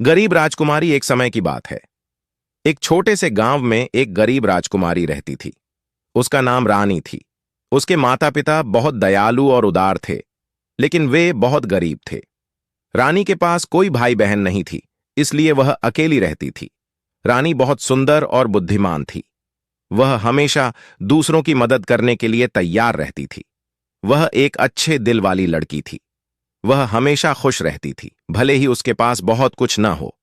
गरीब राजकुमारी। एक समय की बात है। एक छोटे से गांव में एक गरीब राजकुमारी रहती थी। उसका नाम रानी थी। उसके माता पिता बहुत दयालु और उदार थे, लेकिन वे बहुत गरीब थे। रानी के पास कोई भाई बहन नहीं थी, इसलिए वह अकेली रहती थी। रानी बहुत सुंदर और बुद्धिमान थी। वह हमेशा दूसरों की मदद करने के लिए तैयार रहती थी। वह एक अच्छे दिल वाली लड़की थी। वह हमेशा खुश रहती थी, भले ही उसके पास बहुत कुछ न हो।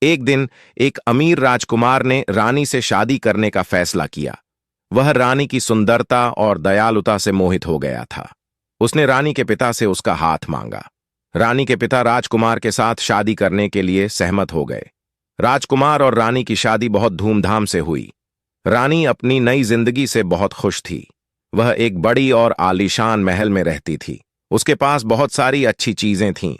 एक दिन एक अमीर राजकुमार ने रानी से शादी करने का फैसला किया। वह रानी की सुंदरता और दयालुता से मोहित हो गया था। उसने रानी के पिता से उसका हाथ मांगा। रानी के पिता राजकुमार के साथ शादी करने के लिए सहमत हो गए। राजकुमार और रानी की शादी बहुत धूमधाम से हुई। रानी अपनी नई जिंदगी से बहुत खुश थी। वह एक बड़ी और आलीशान महल में रहती थी। उसके पास बहुत सारी अच्छी चीजें थीं।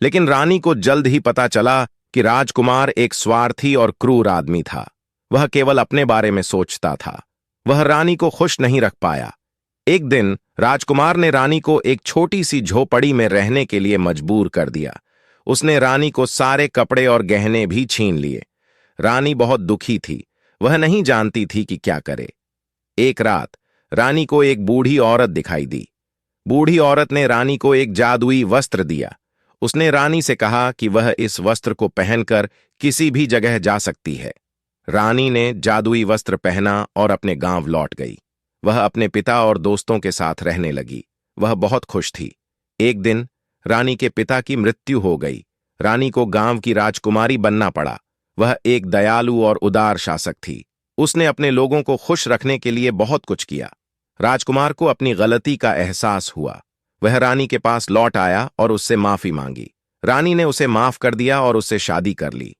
लेकिन रानी को जल्द ही पता चला कि राजकुमार एक स्वार्थी और क्रूर आदमी था। वह केवल अपने बारे में सोचता था। वह रानी को खुश नहीं रख पाया। एक दिन राजकुमार ने रानी को एक छोटी सी झोपड़ी में रहने के लिए मजबूर कर दिया। उसने रानी को सारे कपड़े और गहने भी छीन लिए। रानी बहुत दुखी थी। वह नहीं जानती थी कि क्या करे। एक रात रानी को एक बूढ़ी औरत दिखाई दी। बूढ़ी औरत ने रानी को एक जादुई वस्त्र दिया। उसने रानी से कहा कि वह इस वस्त्र को पहनकर किसी भी जगह जा सकती है। रानी ने जादुई वस्त्र पहना और अपने गांव लौट गई। वह अपने पिता और दोस्तों के साथ रहने लगी। वह बहुत खुश थी। एक दिन रानी के पिता की मृत्यु हो गई। रानी को गांव की राजकुमारी बनना पड़ा। वह एक दयालु और उदार शासक थी। उसने अपने लोगों को खुश रखने के लिए बहुत कुछ किया। राजकुमार को अपनी गलती का एहसास हुआ। वह रानी के पास लौट आया और उससे माफी मांगी। रानी ने उसे माफ कर दिया और उससे शादी कर ली।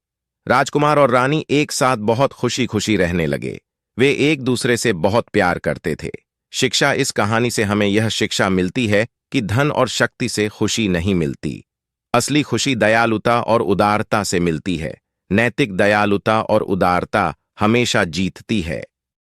राजकुमार और रानी एक साथ बहुत खुशी खुशी रहने लगे। वे एक दूसरे से बहुत प्यार करते थे। शिक्षा। इस कहानी से हमें यह शिक्षा मिलती है कि धन और शक्ति से खुशी नहीं मिलती। असली खुशी दयालुता और उदारता से मिलती है। नैतिक दयालुता और उदारता हमेशा जीतती है।